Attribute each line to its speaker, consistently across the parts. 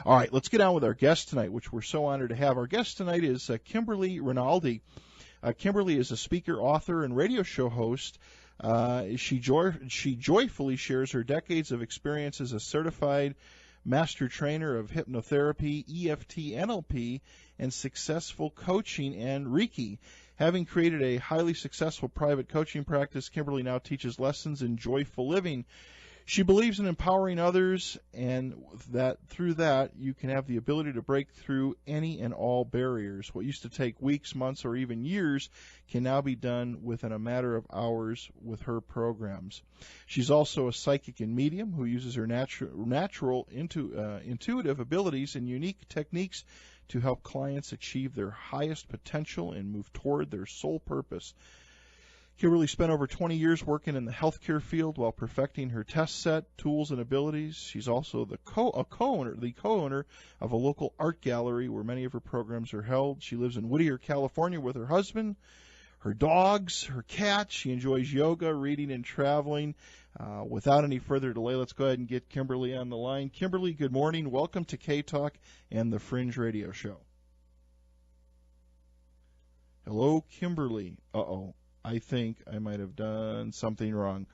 Speaker 1: All right, let's get on with our guest tonight, which we're so honored to have. Our guest tonight is Kimberly Rinaldi. Kimberly is a speaker, author, and radio show host. She joyfully shares her decades of experience as a certified master trainer of hypnotherapy, EFT, NLP, and successful coaching and Reiki. Having created a highly successful private coaching practice, Kimberly now teaches lessons in joyful living. She believes in empowering others, and that through that you can have the ability to break through any and all barriers. What used to take weeks, months, or even years can now be done within a matter of hours with her programs. She's also a psychic and medium who uses her natural intuitive abilities and unique techniques to help clients achieve their highest potential and move toward their sole purpose. Kimberly spent over 20 years working in the healthcare field while perfecting her test set, tools, and abilities. She's also the co-owner of a local art gallery where many of her programs are held. She lives in Whittier, California with her husband, her dogs, her cat. She enjoys yoga, reading, and traveling. Without any further delay, let's go ahead and get Kimberly on the line. Kimberly, good morning. Welcome to K-Talk and the Fringe Radio Show. Hello, Kimberly. I think I might have done something wrong.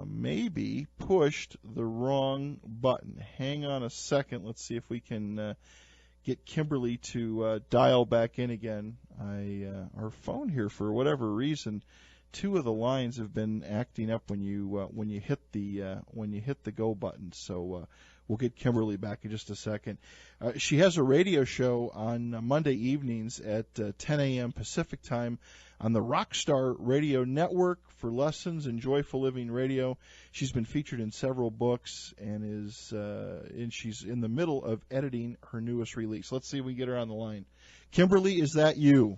Speaker 1: Maybe pushed the wrong button. Hang on a second. Let's see if we can get Kimberly to dial back in again. Our phone here, for whatever reason, two of the lines have been acting up when you hit the go button. So we'll get Kimberly back in just a second. She has a radio show on Monday evenings at 10 a.m. Pacific time on the Rockstar Radio Network for lessons in joyful living radio. She's been featured in several books and she's in the middle of editing her newest release. Let's see if we can get her on the line. Kimberly, is that you?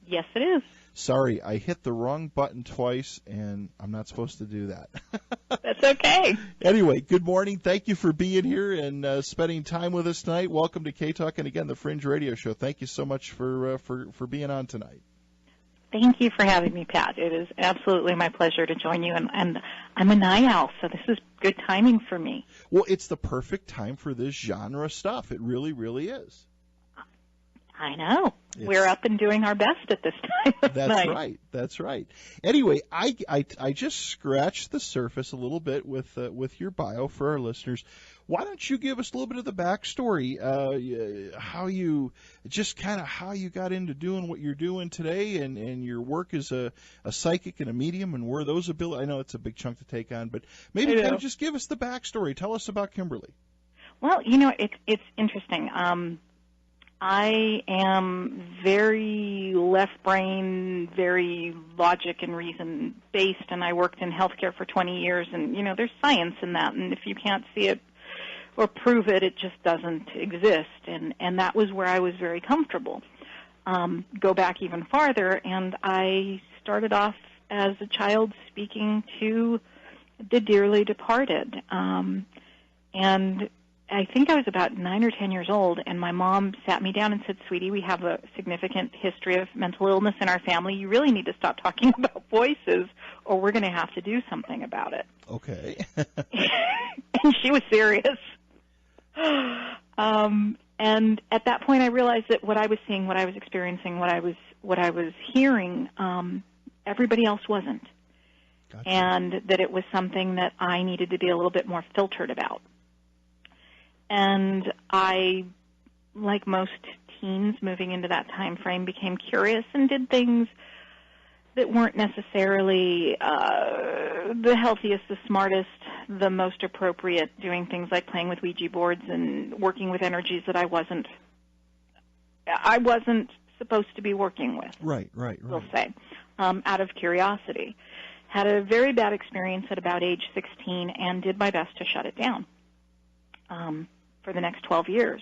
Speaker 2: Yes, it is.
Speaker 1: Sorry, I hit the wrong button twice, and I'm not supposed to do that.
Speaker 2: That's okay.
Speaker 1: Anyway, good morning. Thank you for being here and spending time with us tonight. Welcome to K-Talk and, again, the Fringe Radio Show. Thank you so much for being on tonight.
Speaker 2: Thank you for having me, Pat. It is absolutely my pleasure to join you, and I'm a night owl, so this is good timing for me.
Speaker 1: Well, it's the perfect time for this genre stuff. It really, really is.
Speaker 2: I know. We're up and doing our best at this time of
Speaker 1: That's
Speaker 2: night.
Speaker 1: right. That's right. Anyway, I just scratched the surface a little bit with your bio for our listeners. Why don't you give us a little bit of the backstory, how you got into doing what you're doing today, and your work as a psychic and a medium, and where those abilities. I know it's a big chunk to take on, but maybe kind of just give us the backstory. Tell us about Kimberly.
Speaker 2: Well, it's interesting. I am very left brain, very logic and reason based, and I worked in healthcare for 20 years, and there's science in that, and if you can't see it or prove it, it just doesn't exist, and that was where I was very comfortable. Go back even farther, and I started off as a child speaking to the dearly departed, and I think I was about 9 or 10 years old, and my mom sat me down and said, "Sweetie, we have a significant history of mental illness in our family. You really need to stop talking about voices, or we're going to have to do something about it."
Speaker 1: Okay.
Speaker 2: And she was serious. And at that point, I realized that what I was seeing, what I was experiencing, what I was hearing, everybody else wasn't,
Speaker 1: Gotcha.
Speaker 2: And that it was something that I needed to be a little bit more filtered about. And I, like most teens moving into that time frame, became curious and did things that weren't necessarily the healthiest, the smartest, the most appropriate, doing things like playing with Ouija boards and working with energies that I wasn't supposed to be working with.
Speaker 1: Right.
Speaker 2: We'll say, out of curiosity. Had a very bad experience at about age 16 and did my best to shut it down. For the next 12 years.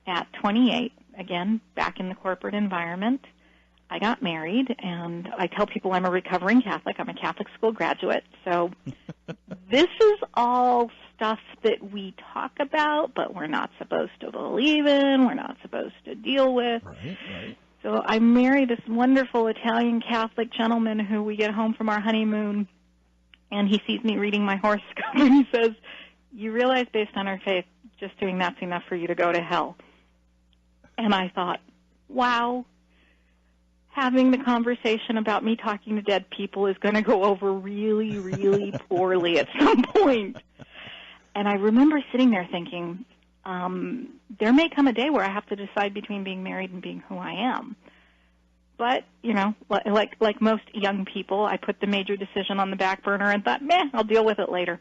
Speaker 2: At 28, again, back in the corporate environment, I got married, and I tell people I'm a recovering Catholic. I'm a Catholic school graduate. So this is all stuff that we talk about, but we're not supposed to believe in, we're not supposed to deal with.
Speaker 1: Right.
Speaker 2: So I married this wonderful Italian Catholic gentleman who we get home from our honeymoon, and he sees me reading my horoscope, and he says, "You realize based on our faith, just doing that's enough for you to go to hell. And I thought, wow, having the conversation about me talking to dead people is going to go over really, really poorly at some point. And I remember sitting there thinking, there may come a day where I have to decide between being married and being who I am. But, you know, like most young people, I put the major decision on the back burner and thought, meh, I'll deal with it later.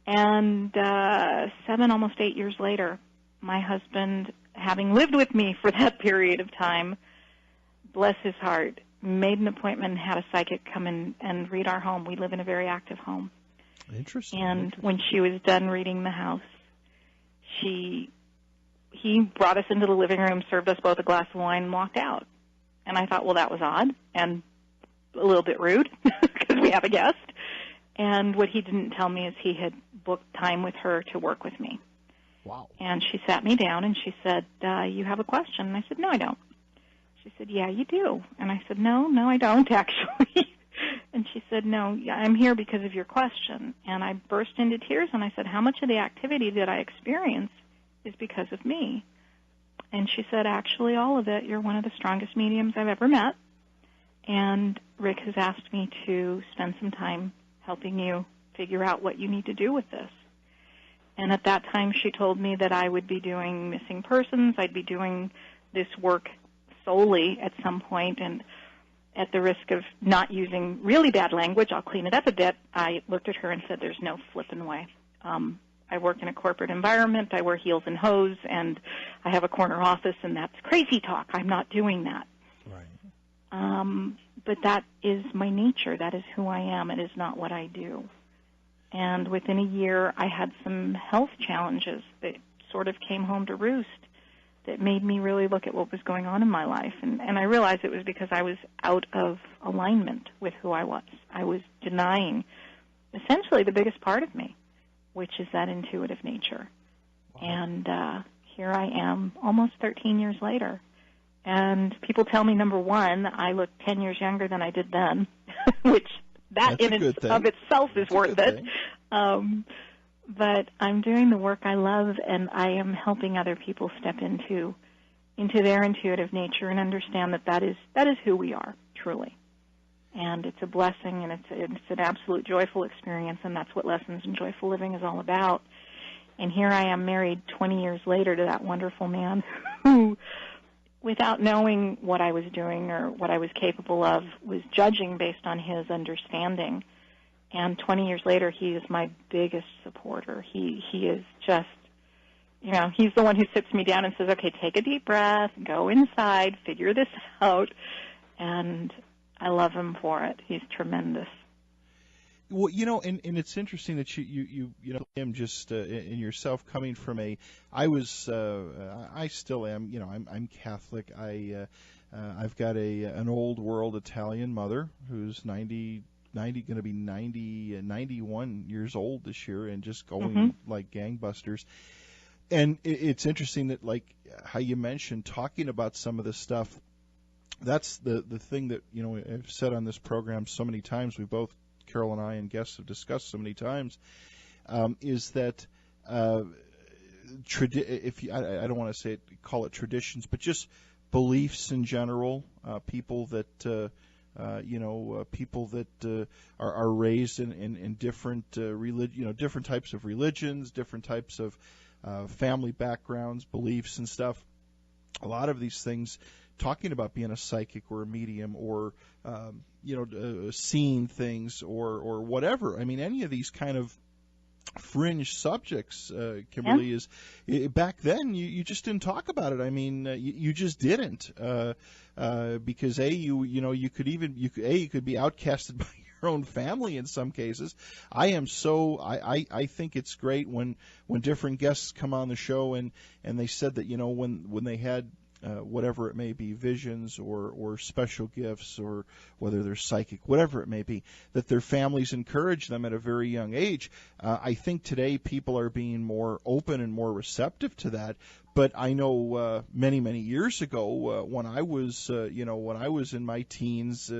Speaker 2: And 7, almost 8 years later, my husband, having lived with me for that period of time, bless his heart, made an appointment and had a psychic come in and read our home. We live in a very active home.
Speaker 1: Interesting.
Speaker 2: And when she was done reading the house, he brought us into the living room, served us both a glass of wine, and walked out. And I thought, well, that was odd and a little bit rude because we have a guest. And what he didn't tell me is he had booked time with her to work with me.
Speaker 1: Wow.
Speaker 2: And she sat me down and she said, you have a question? And I said, no, I don't. She said, yeah, you do. And I said, no, I don't, actually. And she said, no, I'm here because of your question. And I burst into tears and I said, how much of the activity that I experience is because of me? And she said, actually, all of it. You're one of the strongest mediums I've ever met. And Rick has asked me to spend some time helping you figure out what you need to do with this. And at that time, she told me that I would be doing missing persons. I'd be doing this work solely at some point. And at the risk of not using really bad language, I'll clean it up a bit, I looked at her and said, there's no flipping way. I work in a corporate environment. I wear heels and hose, and I have a corner office, and that's crazy talk. I'm not doing that.
Speaker 1: Right.
Speaker 2: But that is my nature. That is who I am. It is not what I do. And within a year, I had some health challenges that sort of came home to roost that made me really look at what was going on in my life. And I realized it was because I was out of alignment with who I was. I was denying essentially the biggest part of me, which is that intuitive nature. Wow. And here I am almost 13 years later. And people tell me, number one, I look 10 years younger than I did then, which that in of itself is worth it. But I'm doing the work I love, and I am helping other people step into their intuitive nature and understand that that is who we are, truly. And it's a blessing, and it's an absolute joyful experience, and that's what Lessons in Joyful Living is all about. And here I am married 20 years later to that wonderful man who, without knowing what I was doing or what I was capable of, was judging based on his understanding. And 20 years later, he is my biggest supporter. He is just, you know, he's the one who sits me down and says, okay, take a deep breath, go inside, figure this out. And I love him for it. He's tremendous.
Speaker 1: Well, you know, and it's interesting that you know him just in yourself coming from I still am, you know, I'm Catholic. I've got an old world Italian mother who's 91 years old this year and just going like gangbusters. And it's interesting that, like how you mentioned, talking about some of this stuff, that's the thing that, you know, I've said on this program so many times, we both, Carol and I and guests, have discussed so many times, is that I don't want to call it traditions, but just beliefs in general, people that people that are raised in different different types of religions, different types of family backgrounds, beliefs and stuff. A lot of these things, talking about being a psychic or a medium or seeing things or whatever. I mean, any of these kind of fringe subjects, Kimberly, is back then you just didn't talk about it. I mean, you just didn't because you could be outcasted by your own family in some cases. I think it's great when different guests come on the show and they said that, you know, when they had whatever it may be, visions or special gifts, or whether they're psychic, whatever it may be, that their families encourage them at a very young age. I think today people are being more open and more receptive to that, But I know many, many years ago when I was, when I was in my teens,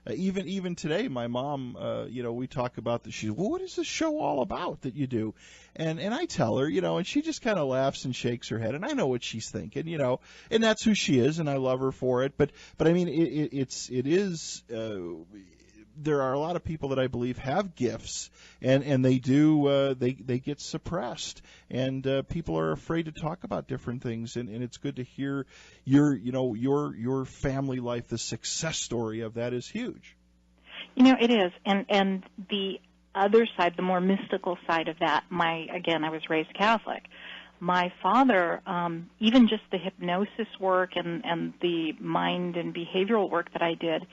Speaker 1: even today, my mom, we talk about this. She's, well, what is this show all about that you do? And I tell her, and she just kind of laughs and shakes her head, and I know what she's thinking, and that's who she is, and I love her for it. But I mean, it is. There are a lot of people that I believe have gifts, and they do they get suppressed, and people are afraid to talk about different things, and it's good to hear your family life. The success story of that is huge.
Speaker 2: It is, and the other side, the more mystical side of that. I was raised Catholic. My father, even just the hypnosis work and the mind and behavioral work that I did,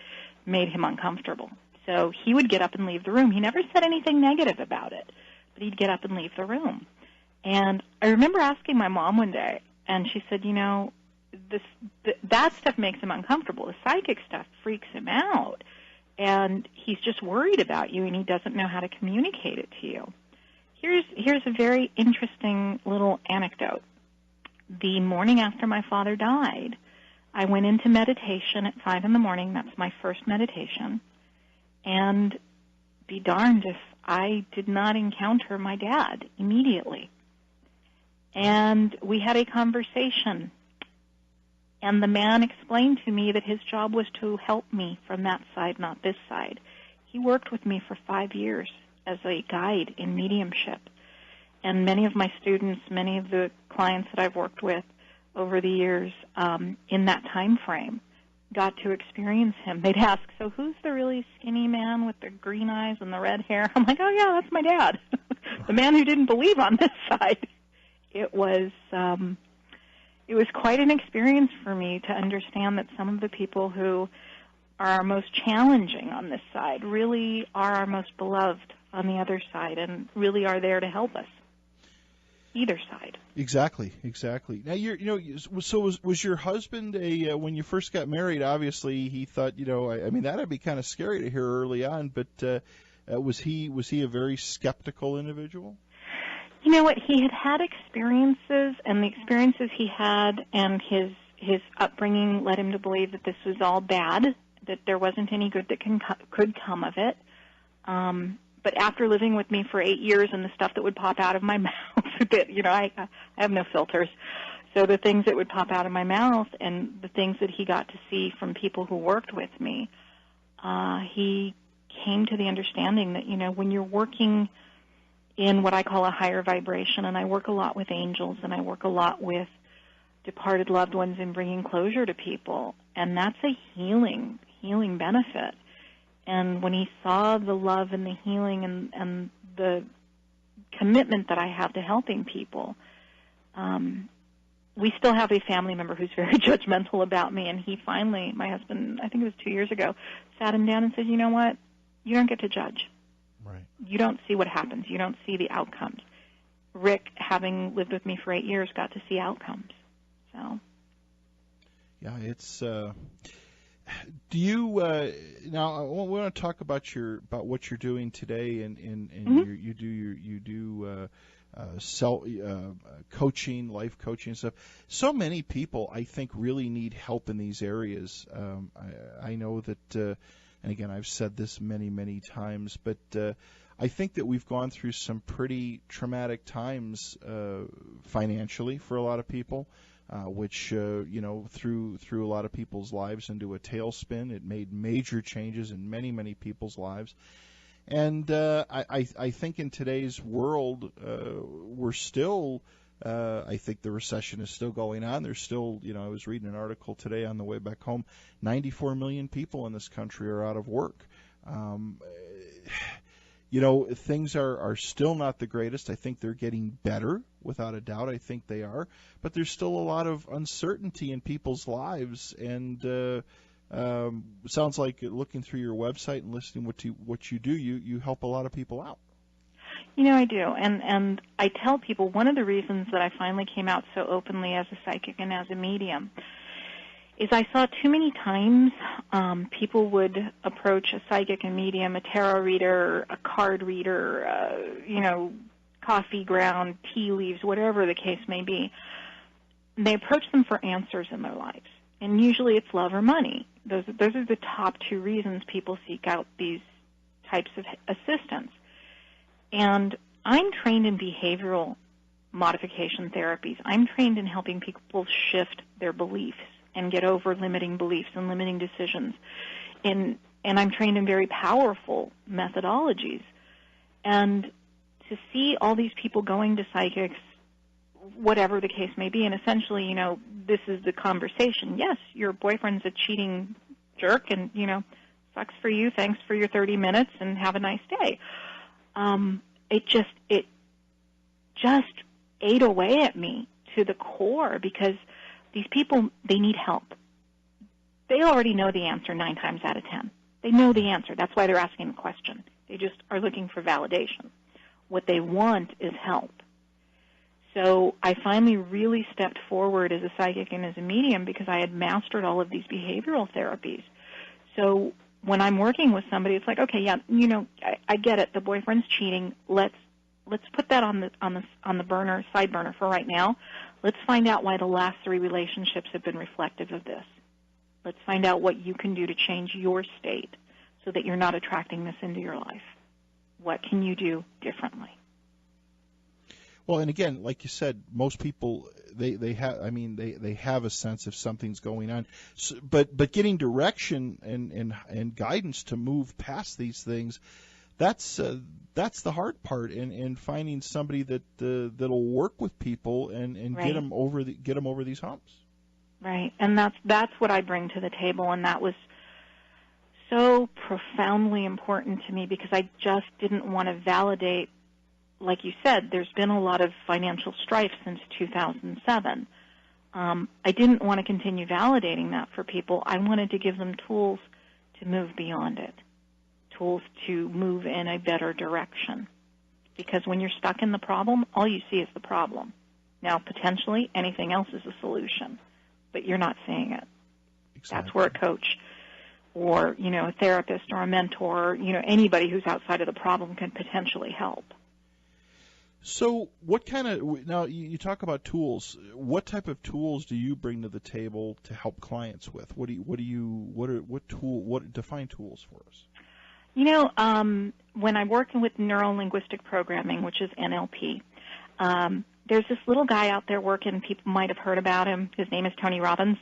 Speaker 2: made him uncomfortable. So he would get up and leave the room. He never said anything negative about it, but he'd get up and leave the room. And I remember asking my mom one day, and she said, that stuff makes him uncomfortable. The psychic stuff freaks him out, and he's just worried about you, and he doesn't know how to communicate it to you. Here's a very interesting little anecdote. The morning after my father died, I went into meditation at 5 a.m. That's my first meditation. And be darned if I did not encounter my dad immediately. And we had a conversation. And the man explained to me that his job was to help me from that side, not this side. He worked with me for 5 years as a guide in mediumship. And many of my students, many of the clients that I've worked with over the years in that time frame, got to experience him. They'd ask, so who's the really skinny man with the green eyes and the red hair? I'm like, oh, yeah, that's my dad, the man who didn't believe on this side. It was quite an experience for me to understand that some of the people who are our most challenging on this side really are our most beloved on the other side and really are there to help us. Either side. Exactly.
Speaker 1: Now, was your husband when you first got married? Obviously, he thought, that'd be kind of scary to hear early on. But was he a very skeptical individual?
Speaker 2: You know what? He had experiences, and the experiences he had, and his upbringing led him to believe that this was all bad, that there wasn't any good that could come of it. But after living with me for 8 years and the stuff that would pop out of my mouth, I have no filters. So the things that would pop out of my mouth and the things that he got to see from people who worked with me, he came to the understanding that, when you're working in what I call a higher vibration, and I work a lot with angels and I work a lot with departed loved ones and bringing closure to people, and that's a healing benefit. And when he saw the love and the healing and the commitment that I have to helping people, we still have a family member who's very judgmental about me, and he finally, my husband, I think it was 2 years ago, sat him down and said, you know what, you don't get to judge.
Speaker 1: Right.
Speaker 2: You don't see what happens. You don't see the outcomes. Rick, having lived with me for 8 years, got to see outcomes. So.
Speaker 1: Yeah, it's... Do you now? I want to talk about what you're doing today, and
Speaker 2: Mm-hmm.
Speaker 1: you do coaching, life coaching and stuff. So many people, I think, really need help in these areas. I know that, and again, I've said this many times, but I think that we've gone through some pretty traumatic times financially for a lot of people. Which threw a lot of people's lives into a tailspin. It made major changes in many people's lives, and I think in today's world we're still. I think the recession is still going on. There's still, I was reading an article today on the way back home. 94 million people in this country are out of work. Things are still not the greatest. I think they're getting better, without a doubt. I think they are. But there's still a lot of uncertainty in people's lives. And it sounds like looking through your website and listening what you do, you help a lot of people out.
Speaker 2: I do. And I tell people one of the reasons that I finally came out so openly as a psychic and as a medium is I saw too many times people would approach a psychic and medium, a tarot reader, a card reader, coffee ground, tea leaves, whatever the case may be, they approach them for answers in their lives. And usually it's love or money. Those are the top two reasons people seek out these types of assistance. And I'm trained in behavioral modification therapies. I'm trained in helping people shift their beliefs and get over limiting beliefs and limiting decisions. And I'm trained in very powerful methodologies. And to see all these people going to psychics, whatever the case may be, and essentially, this is the conversation. Yes, your boyfriend's a cheating jerk, and, sucks for you, thanks for your 30 minutes, and have a nice day. It just ate away at me to the core, because these people, they need help. They already know the answer 9 times out of 10. They know the answer. That's why they're asking the question. They just are looking for validation. What they want is help. So I finally really stepped forward as a psychic and as a medium because I had mastered all of these behavioral therapies. So when I'm working with somebody, it's like, okay, yeah, I get it. The boyfriend's cheating. Let's put that on the side burner for right now. Let's find out why the last 3 relationships have been reflective of this. Let's find out what you can do to change your state so that you're not attracting this into your life. What can you do differently?
Speaker 1: Well, and again, like you said, most people they have a sense if something's going on, so, but getting direction and guidance to move past these things, that's the hard part, and finding somebody that'll work with people and
Speaker 2: right.
Speaker 1: get them over these humps.
Speaker 2: Right, and that's what I bring to the table, and that was so profoundly important to me because I just didn't want to validate. Like you said, there's been a lot of financial strife since 2007. I didn't want to continue validating that for people. I wanted to give them tools to move beyond it, tools to move in a better direction. Because when you're stuck in the problem, all you see is the problem. Now, potentially, anything else is a solution, but you're not seeing it. Exactly. That's where a coach or, a therapist or a mentor, anybody who's outside of the problem can potentially help.
Speaker 1: So now you talk about tools. What type of tools do you bring to the table to help clients with? Define tools for us?
Speaker 2: When I'm working with neuro-linguistic programming, which is NLP, there's this little guy out there working. People might have heard about him. His name is Tony Robbins.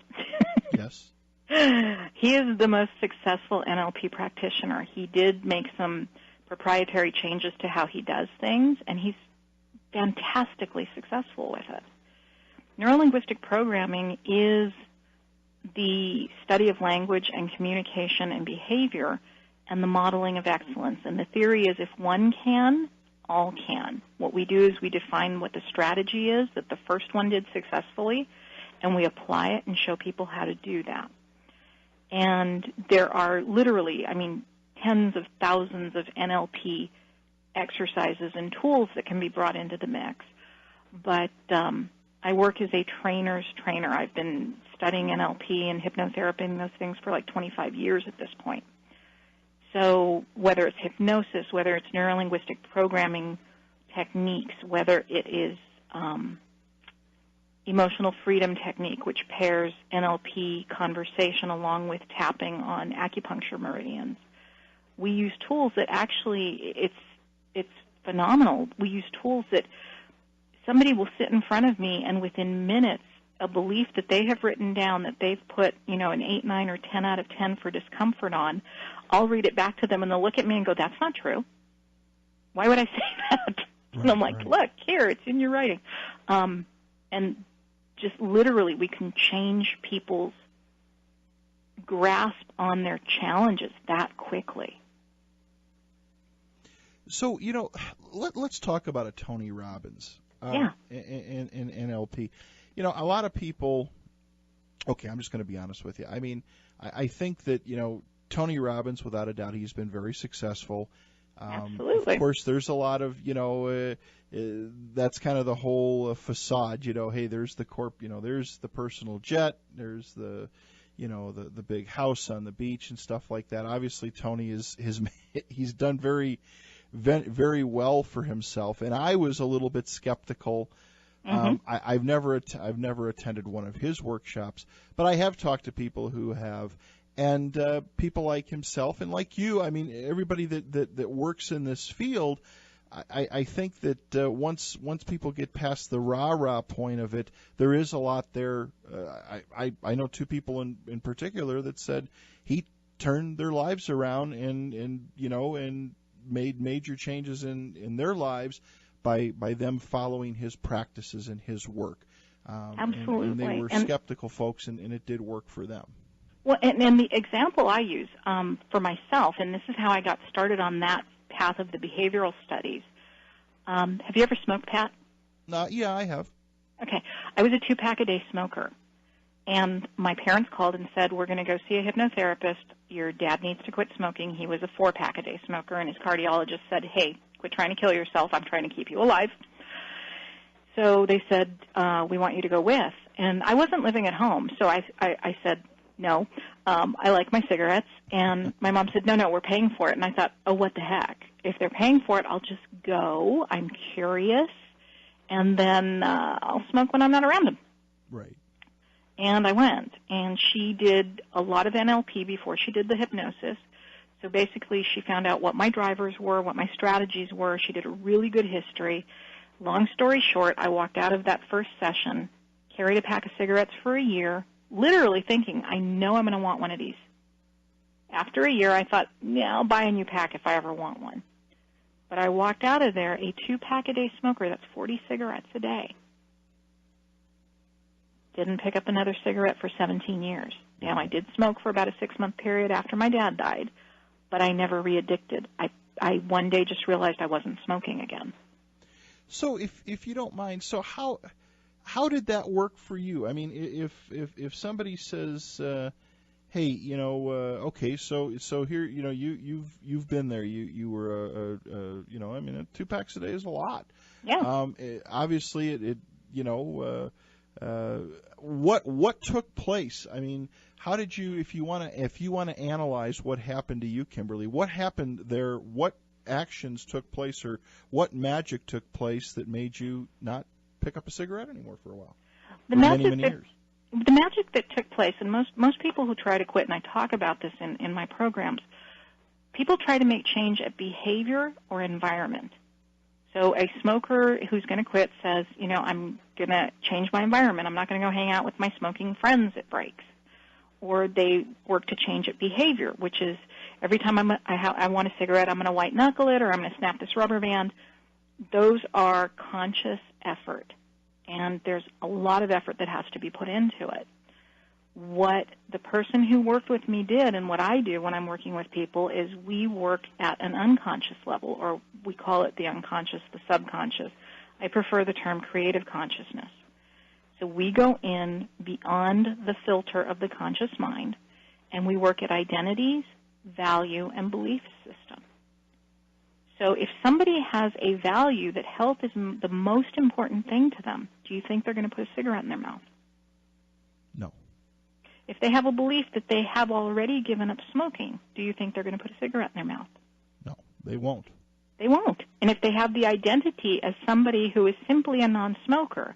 Speaker 1: Yes.
Speaker 2: He is the most successful NLP practitioner. He did make some proprietary changes to how he does things, and he's fantastically successful with it. Neurolinguistic programming is the study of language and communication and behavior and the modeling of excellence. And the theory is if one can, all can. What we do is we define what the strategy is that the first one did successfully, and we apply it and show people how to do that. And there are literally, tens of thousands of NLP exercises and tools that can be brought into the mix. But I work as a trainer's trainer. I've been studying NLP and hypnotherapy and those things for like 25 years at this point. So whether it's hypnosis, whether it's neurolinguistic programming techniques, whether it is emotional freedom technique, which pairs NLP conversation along with tapping on acupuncture meridians, we use tools that actually, it's phenomenal. We use tools that somebody will sit in front of me and within minutes, a belief that they have written down that they've put, an 8, 9, or 10 out of 10 for discomfort on, I'll read it back to them and they'll look at me and go, that's not true. Why would I say that? And I'm like, look, here, it's in your writing. And just literally we can change people's grasp on their challenges that quickly.
Speaker 1: So, let's talk about a Tony Robbins in NLP. A lot of people, okay, I'm just going to be honest with you. I think that, Tony Robbins, without a doubt, he's been very successful.
Speaker 2: Absolutely.
Speaker 1: Of course, there's a lot of, that's kind of the whole facade, hey, there's the there's the personal jet, there's the, the big house on the beach and stuff like that. Obviously, Tony he's done very, very well for himself, and I was a little bit skeptical
Speaker 2: Mm-hmm.
Speaker 1: I've never attended one of his workshops, but I have talked to people who have, and people like himself and like you. I mean, everybody that works in this field. I think that once people get past the rah-rah point of it, there is a lot there. I know two people in particular that said he turned their lives around and made major changes in their lives by them following his practices and his work.
Speaker 2: Absolutely.
Speaker 1: And they were skeptical folks, and it did work for them.
Speaker 2: Well, and the example I use for myself, and this is how I got started on that path of the behavioral studies. Have you ever smoked, Pat?
Speaker 1: Yeah, I have.
Speaker 2: Okay. I was a 2-pack-a-day smoker, and my parents called and said, we're going to go see a hypnotherapist. Your dad needs to quit smoking. He was a 4-pack-a-day smoker, and his cardiologist said, hey, quit trying to kill yourself. I'm trying to keep you alive. So they said, we want you to go with. And I wasn't living at home, so I said, no, I like my cigarettes. And my mom said, no, we're paying for it. And I thought, oh, what the heck? If they're paying for it, I'll just go. I'm curious. And then I'll smoke when I'm not around them.
Speaker 1: Right.
Speaker 2: And I went. And she did a lot of NLP before she did the hypnosis. So basically she found out what my drivers were, what my strategies were. She did a really good history. Long story short, I walked out of that first session, carried a pack of cigarettes for a year, literally thinking, I know I'm going to want one of these. After a year, I thought, yeah, I'll buy a new pack if I ever want one. But I walked out of there a 2-pack-a-day smoker. That's 40 cigarettes a day. Didn't pick up another cigarette for 17 years. Now, I did smoke for about a 6-month period after my dad died, but I never re-addicted. I one day just realized I wasn't smoking again.
Speaker 1: So if you don't mind, so how did that work for you? I mean, if somebody says, hey, okay, so here, you've been there. You were I mean, 2 packs a day is a lot.
Speaker 2: Yeah.
Speaker 1: Obviously, what took place? I mean, how did you, if you want to analyze what happened to you, Kimberly, what happened there? What actions took place, or what magic took place that made you not pick up a cigarette anymore for a while? Many years.
Speaker 2: The magic that took place, and most people who try to quit, and I talk about this in my programs, people try to make change at behavior or environment. So a smoker who's going to quit says, I'm going to change my environment. I'm not going to go hang out with my smoking friends at breaks. Or they work to change at behavior, which is every time I want a cigarette, I'm going to white knuckle it, or I'm going to snap this rubber band. Those are conscious effort, and there's a lot of effort that has to be put into it. What the person who worked with me did, and what I do when I'm working with people, is we work at an unconscious level, or we call it the unconscious, the subconscious. I prefer the term creative consciousness. So we go in beyond the filter of the conscious mind, and we work at identities, value, and belief system. So if somebody has a value that health is the most important thing to them, do you think they're going to put a cigarette in their mouth?
Speaker 1: No.
Speaker 2: If they have a belief that they have already given up smoking, do you think they're going to put a cigarette in their mouth?
Speaker 1: No, they won't.
Speaker 2: They won't. And if they have the identity as somebody who is simply a non-smoker,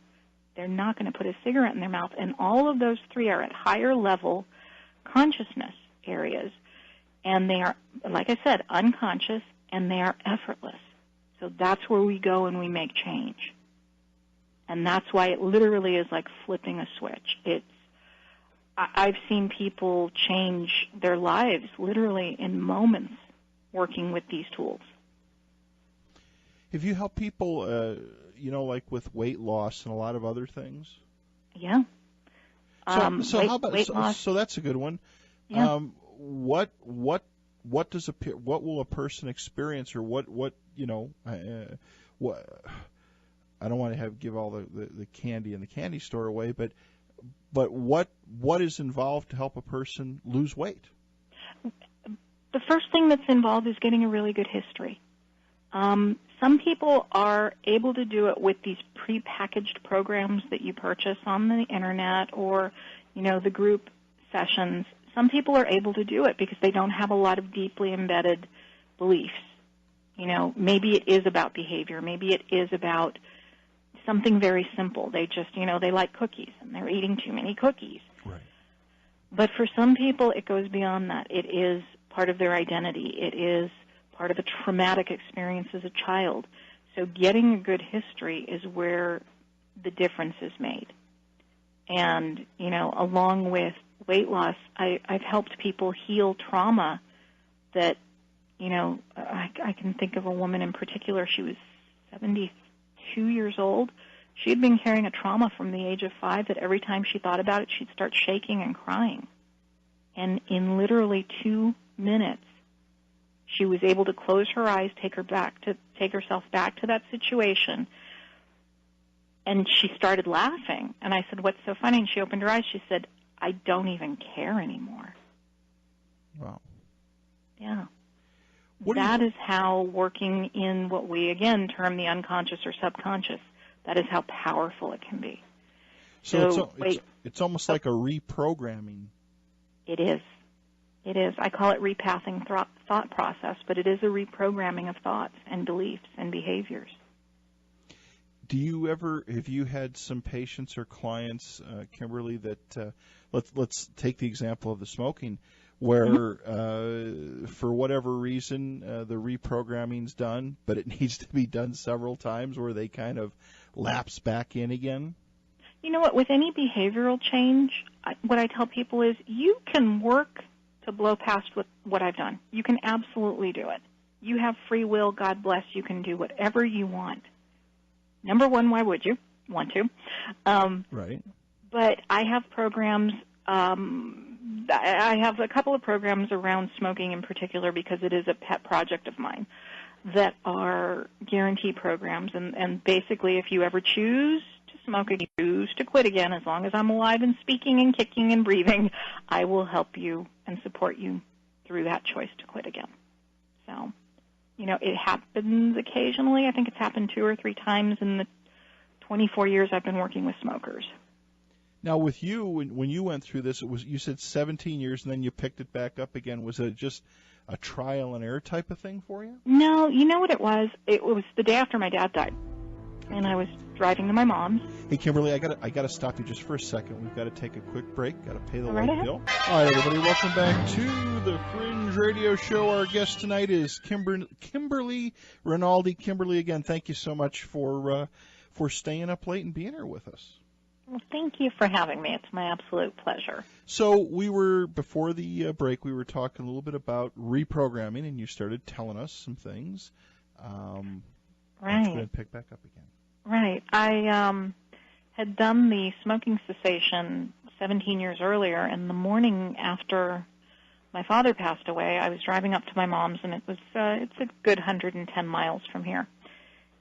Speaker 2: they're not going to put a cigarette in their mouth. And all of those three are at higher level consciousness areas. And they are, like I said, unconscious, and they are effortless. So that's where we go and we make change. And that's why it literally is like flipping a switch. I've seen people change their lives literally in moments working with these tools.
Speaker 1: Have you helped people, like with weight loss and a lot of other things?
Speaker 2: Yeah.
Speaker 1: So how about
Speaker 2: weight loss.
Speaker 1: So that's a good one.
Speaker 2: Yeah.
Speaker 1: What will a person experience, or what I don't want to give all the candy in the candy store away, but what is involved to help a person lose weight?
Speaker 2: The first thing that's involved is getting a really good history. Some people are able to do it with these prepackaged programs that you purchase on the internet, or the group sessions. Some people are able to do it because they don't have a lot of deeply embedded beliefs. Maybe it is about behavior. Maybe it is about something very simple. They just, they like cookies, and they're eating too many cookies.
Speaker 1: Right.
Speaker 2: But for some people, it goes beyond that. It is part of their identity. It is part of a traumatic experience as a child. So getting a good history is where the difference is made. And, along with weight loss, I've helped people heal trauma that, I can think of a woman in particular. She was 72 years old. She had been carrying a trauma from the age of 5 that every time she thought about it, she'd start shaking and crying. And in literally 2 minutes, she was able to close her eyes, take herself back to that situation, and she started laughing. And I said, "What's so funny?" And she opened her eyes. She said, "I don't even care anymore."
Speaker 1: Wow.
Speaker 2: Yeah. That is how working in what we, again, term the unconscious or subconscious, that is how powerful it can be.
Speaker 1: So it's almost like a reprogramming.
Speaker 2: It is. It is. I call it repathing thought process, but it is a reprogramming of thoughts and beliefs and behaviors.
Speaker 1: Have you had some patients or clients, Kimberly, that let's take the example of the smoking, where for whatever reason the reprogramming's done, but it needs to be done several times, where they kind of lapse back in again?
Speaker 2: You know what? With any behavioral change, what I tell people is you can work to blow past what I've done. You can absolutely do it. You have free will. God bless. You can do whatever you want. Number one, why would you want to?
Speaker 1: Right.
Speaker 2: But I have programs. I have a couple of programs around smoking in particular because it is a pet project of mine that are guarantee programs. And basically, if you ever choose to smoke again, choose to quit again, as long as I'm alive and speaking and kicking and breathing, I will help you and support you through that choice to quit again. So, it happens occasionally. I think it's happened 2 or 3 times in the 24 years I've been working with smokers.
Speaker 1: Now, with you, when you went through this, you said 17 years, and then you picked it back up again. Was it just a trial and error type of thing for you?
Speaker 2: No, you know what it was? It was the day after my dad died, and I was driving to my mom's.
Speaker 1: Hey, Kimberly, I gotta stop you just for a second. We've got to take a quick break. Got to pay the light bill. All right, everybody, welcome back to the Fringe Radio Show. Our guest tonight is Kimberly Rinaldi. Kimberly, again, thank you so much for staying up late and being here with us.
Speaker 2: Well, thank you for having me. It's my absolute pleasure.
Speaker 1: So before the break, we were talking a little bit about reprogramming, and you started telling us some things.
Speaker 2: Right.
Speaker 1: Let's go ahead and pick back up again.
Speaker 2: Right. I had done the smoking cessation 17 years earlier, and the morning after my father passed away, I was driving up to my mom's, and it's a good 110 miles from here.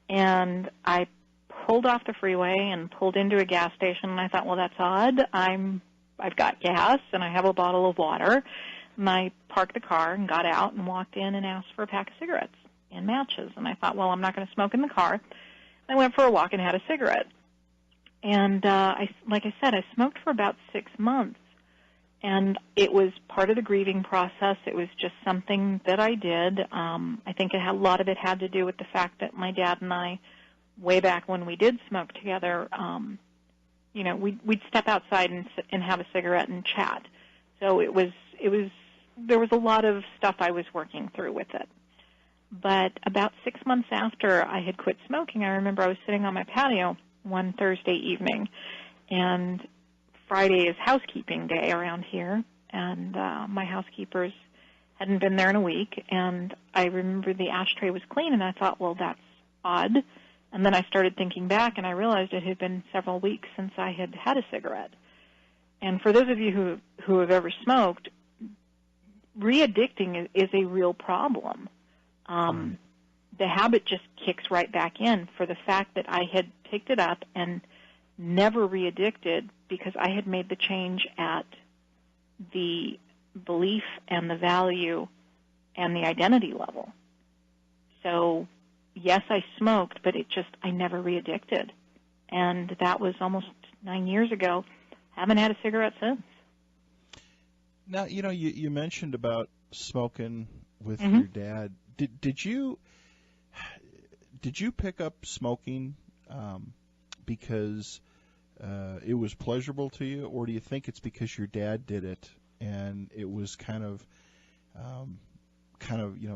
Speaker 2: And I pulled off the freeway and pulled into a gas station, and I thought, well, that's odd. I've got gas, and I have a bottle of water. And I parked the car and got out and walked in and asked for a pack of cigarettes and matches. And I thought, well, I'm not going to smoke in the car. I went for a walk and had a cigarette. And like I said, I smoked for about 6 months. And it was part of the grieving process. It was just something that I did. I think a lot of it had to do with the fact that my dad and I, way back when we did smoke together, we'd step outside and have a cigarette and chat. So there was a lot of stuff I was working through with it. But about 6 months after I had quit smoking, I remember I was sitting on my patio one Thursday evening, and Friday is housekeeping day around here, and my housekeepers hadn't been there in a week, and I remember the ashtray was clean, and I thought, well, that's odd. And then I started thinking back, and I realized it had been several weeks since I had had a cigarette. And for those of you who have ever smoked, re-addicting is a real problem. The habit just kicks right back in for the fact that I had picked it up and never re-addicted because I had made the change at the belief and the value and the identity level. So, yes, I smoked, but I never re-addicted. And that was almost 9 years ago. Haven't had a cigarette since.
Speaker 1: Now, you mentioned about smoking with your dad. Did you pick up smoking because it was pleasurable to you, or do you think it's because your dad did it and it was kind of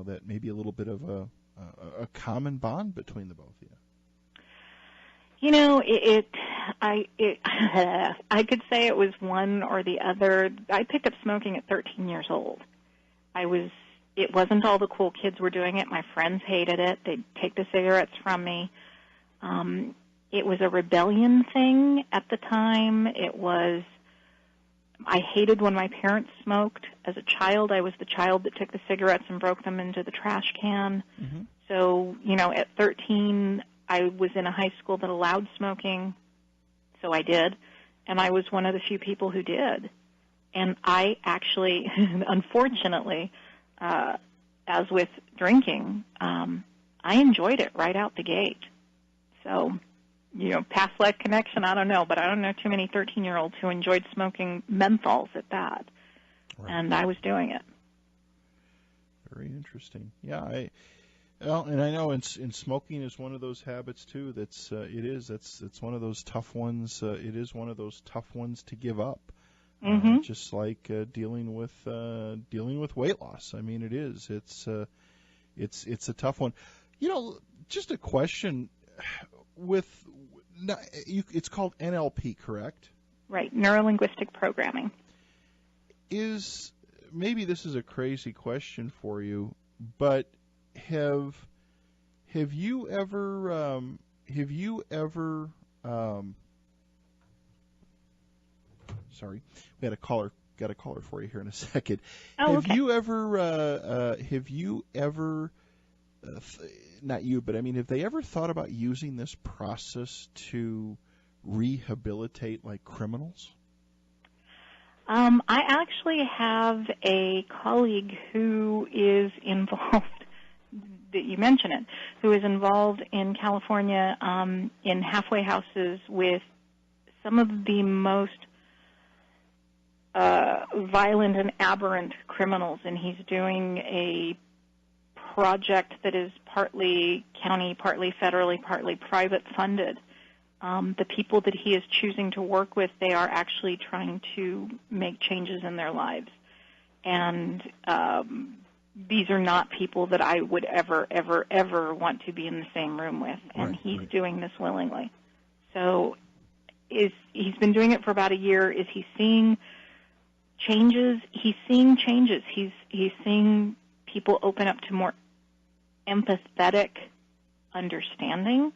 Speaker 1: that maybe a little bit of a common bond between the both of you?
Speaker 2: I could say it was one or the other. I picked up smoking at 13 years old. It wasn't all the cool kids were doing it. My friends hated it. They'd take the cigarettes from me. It was a rebellion thing at the time. I hated when my parents smoked. As a child, I was the child that took the cigarettes and broke them into the trash can. Mm-hmm. So, at 13, I was in a high school that allowed smoking, so I did. And I was one of the few people who did. And I actually, unfortunately, as with drinking, I enjoyed it right out the gate. So, past life connection, I don't know, but I don't know too many 13-year-olds who enjoyed smoking menthols at that. Right. And I was doing it.
Speaker 1: Very interesting. Yeah, and I know in smoking is one of those habits too. It's one of those tough ones. It is one of those tough ones to give up. Mm-hmm. Just like dealing with weight loss. I mean, it is. It's a tough one. Just a question. It's called NLP, correct?
Speaker 2: Right, neuro-linguistic programming.
Speaker 1: Maybe this is a crazy question for you, but have you ever sorry, got a caller for you here in a second.
Speaker 2: Oh,
Speaker 1: have
Speaker 2: okay.
Speaker 1: you ever not you, but I mean, have they ever thought about using this process to rehabilitate like criminals?
Speaker 2: I actually have a colleague who is involved, that you mention it, who is involved in California in halfway houses with some of the most violent and aberrant criminals, and he's doing a project that is partly county, partly federally, partly private funded. The people that he is choosing to work with, they are actually trying to make changes in their lives. And these are not people that I would ever, ever, ever want to be in the same room with. And he's doing this willingly. So he's been doing it for about a year. Is he seeing changes? He's seeing changes. He's seeing people open up to more empathetic understanding.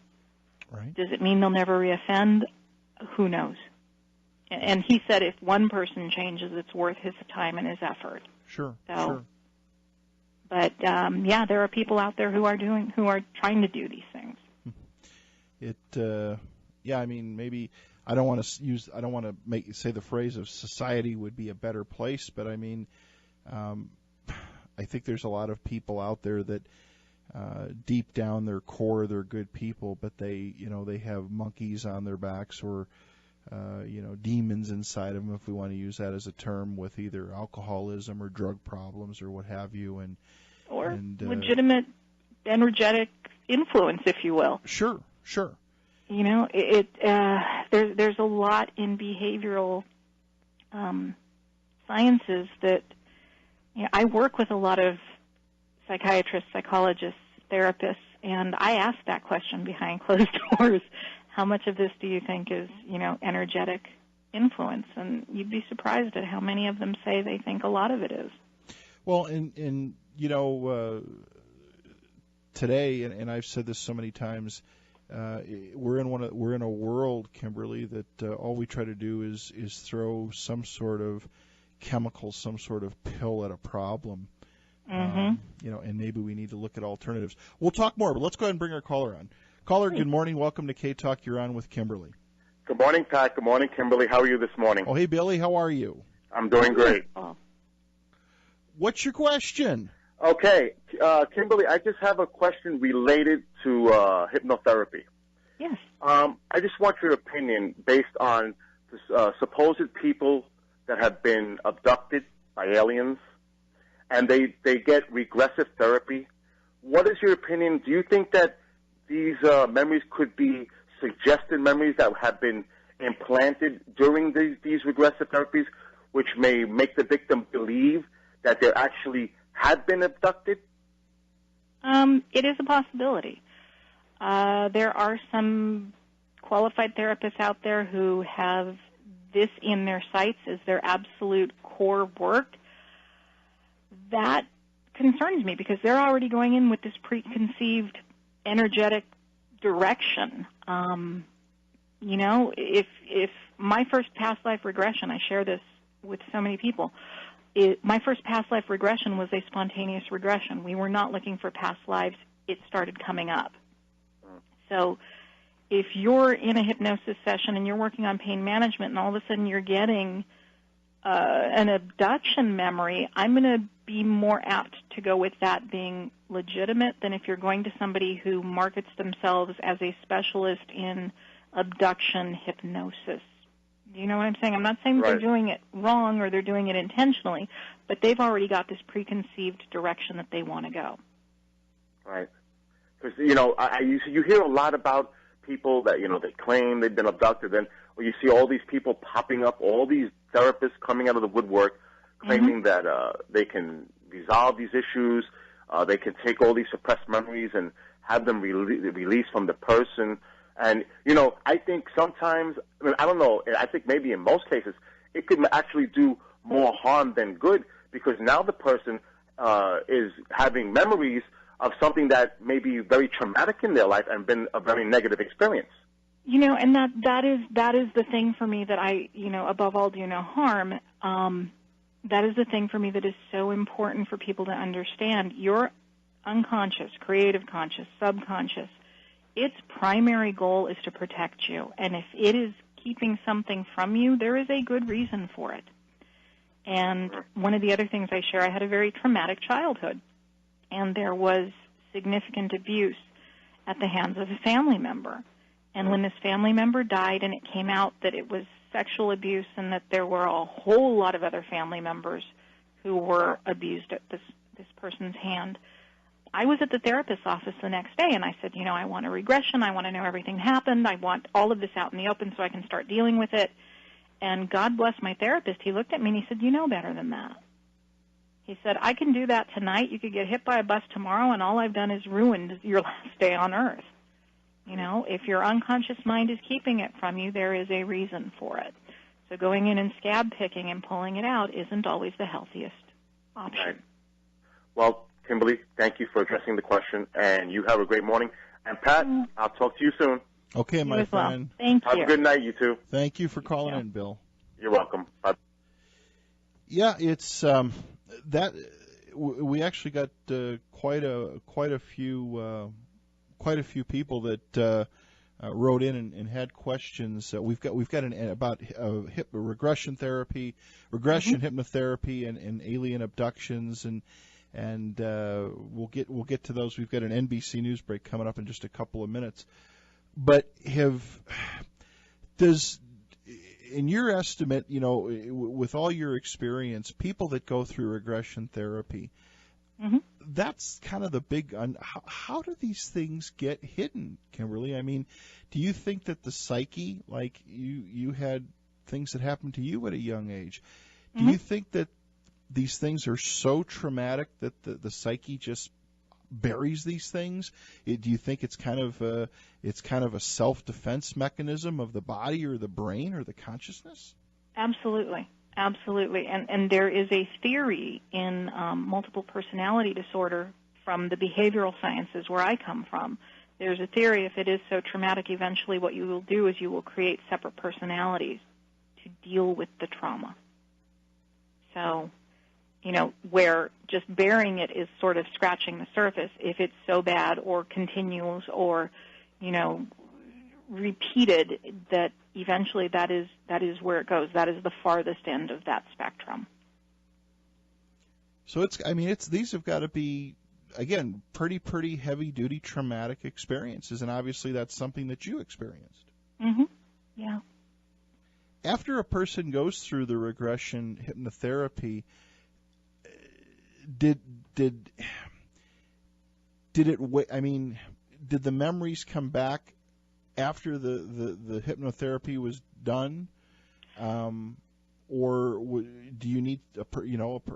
Speaker 1: Right.
Speaker 2: Does it mean they'll never reoffend? Who knows? And he said if one person changes, it's worth his time and his effort.
Speaker 1: Sure.
Speaker 2: But there are people out there who are trying to do these things.
Speaker 1: I mean, maybe I don't want to say the phrase of society would be a better place, but I mean, I think there's a lot of people out there that deep down their core they're good people, but they have monkeys on their backs or demons inside of them, if we want to use that as a term, with either alcoholism or drug problems or what have you,
Speaker 2: or legitimate energetic influence, if you will.
Speaker 1: Sure.
Speaker 2: There's a lot in behavioral sciences that I work with a lot of psychiatrists, psychologists, therapists, and I ask that question behind closed doors. How much of this do you think is, energetic influence? And you'd be surprised at how many of them say they think a lot of it is.
Speaker 1: Well, today, and I've said this so many times, we're in a world, Kimberly, that all we try to do is throw some sort of chemical, some sort of pill at a problem.
Speaker 2: Mm-hmm.
Speaker 1: And maybe we need to look at alternatives. We'll talk more, but let's go ahead and bring our caller on. Caller, good morning. Welcome to K-Talk. You're on with Kimberly.
Speaker 3: Good morning, Pat. Good morning, Kimberly. How are you this morning?
Speaker 1: Oh, hey, Billy. How are you?
Speaker 3: I'm doing great.
Speaker 1: What's your question?
Speaker 3: Okay. Kimberly, I just have a question related to hypnotherapy.
Speaker 2: Yes.
Speaker 3: I just want your opinion based on the supposed people that have been abducted by aliens, and they get regressive therapy. What is your opinion? Do you think that these memories could be suggested memories that have been implanted during these regressive therapies, which may make the victim believe that they actually had been abducted?
Speaker 2: It is a possibility. There are some qualified therapists out there who have this in their sights as their absolute core work. That concerns me because they're already going in with this preconceived energetic direction. You know, if my first past life regression, I share this with so many people, my first past life regression was a spontaneous regression. We were not looking for past lives. It started coming up. So if you're in a hypnosis session and you're working on pain management and all of a sudden you're getting an abduction memory, I'm going to be more apt to go with that being legitimate than if you're going to somebody who markets themselves as a specialist in abduction hypnosis. Do you know what I'm saying? I'm not saying that they're doing it wrong or they're doing it intentionally, but they've already got this preconceived direction that they want to go.
Speaker 3: Right. Because, you know, you hear a lot about people that, you know, they claim they've been abducted, and you see all these people popping up, all these therapists coming out of the woodwork claiming that they can resolve these issues, they can take all these suppressed memories and have them released from the person. And, you know, I think sometimes, I mean, I don't know, I think maybe in most cases, it could actually do more harm than good because now the person is having memories of something that may be very traumatic in their life and been a very negative experience.
Speaker 2: You know, and that is the thing for me that I, you know, above all do no harm. That is the thing for me that is so important for people to understand. Your unconscious, creative conscious, subconscious, its primary goal is to protect you. And if it is keeping something from you, there is a good reason for it. And one of the other things I share, I had a very traumatic childhood. And there was significant abuse at the hands of a family member. And when this family member died and it came out that it was sexual abuse and that there were a whole lot of other family members who were abused at this person's hand, I was at the therapist's office the next day and I said, you know, I want a regression. I want to know everything happened. I want all of this out in the open so I can start dealing with it. And God bless my therapist. He looked at me and he said, you know better than that. He said, I can do that tonight. You could get hit by a bus tomorrow, and all I've done is ruined your last day on earth. You know, if your unconscious mind is keeping it from you, there is a reason for it. So going in and scab picking and pulling it out isn't always the healthiest option.
Speaker 3: Right. Well, Kimberly, thank you for addressing the question, and you have a great morning. And, Pat, I'll talk to you soon.
Speaker 1: Okay, my friend.
Speaker 2: Well. Thank you.
Speaker 3: Have a good night, you two.
Speaker 1: Thank you for calling in, Bill.
Speaker 3: You're welcome. Bye.
Speaker 1: Yeah, it's that we actually got quite a few people that wrote in and had questions. We've got about regression therapy, hypnotherapy, and alien abductions, and we'll get to those. We've got an NBC News break coming up in just a couple of minutes. But in your estimate, you know, with all your experience, people that go through regression therapy, that's kind of the big. How do these things get hidden, Kimberly? I mean, do you think that the psyche, like you had things that happened to you at a young age, do you think that these things are so traumatic that the psyche just buries these things? Do you think it's kind of a self-defense mechanism of the body or the brain or the consciousness?
Speaker 2: Absolutely. And there is a theory in multiple personality disorder from the behavioral sciences where I come from. There's a theory if it is so traumatic, eventually what you will do is you will create separate personalities to deal with the trauma. So, you know, where just burying it is sort of scratching the surface. If it's so bad or continues or, you know, repeated, that eventually that is where it goes. That is the farthest end of that spectrum.
Speaker 1: So these have got to be, again, pretty heavy-duty traumatic experiences, and obviously that's something that you experienced.
Speaker 2: Yeah.
Speaker 1: After a person goes through the regression hypnotherapy, did the memories come back after the hypnotherapy was done, or do you need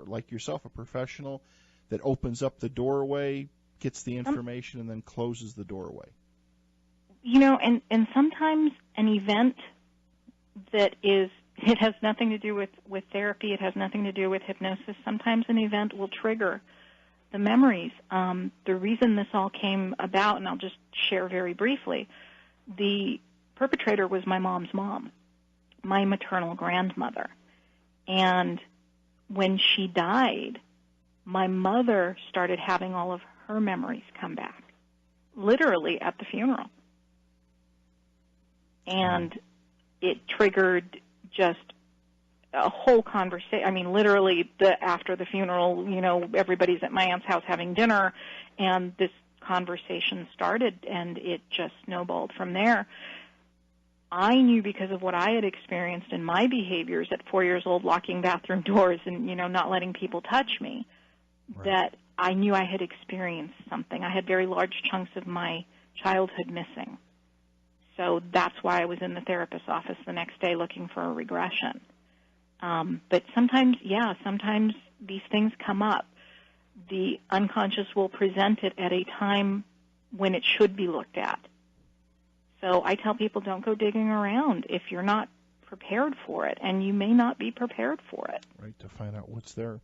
Speaker 1: like yourself, a professional that opens up the doorway, gets the information, and then closes the doorway?
Speaker 2: And sometimes an event that is, it has nothing to do with therapy, it has nothing to do with hypnosis. Sometimes an event will trigger the memories. The reason this all came about, and I'll just share very briefly, the perpetrator was my mom's mom, my maternal grandmother. And when she died, my mother started having all of her memories come back, literally at the funeral. And it triggered just a whole conversation. I mean, literally, after the funeral, everybody's at my aunt's house having dinner, and this conversation started, and it just snowballed from there. I knew, because of what I had experienced in my behaviors at 4 years old, locking bathroom doors and, not letting people touch me,
Speaker 1: right,
Speaker 2: that I knew I had experienced something. I had very large chunks of my childhood missing. So that's why I was in the therapist's office the next day looking for a regression. But sometimes these things come up. The unconscious will present it at a time when it should be looked at. So I tell people, don't go digging around if you're not prepared for it, and you may not be prepared for it.
Speaker 1: Right, to find out what's there.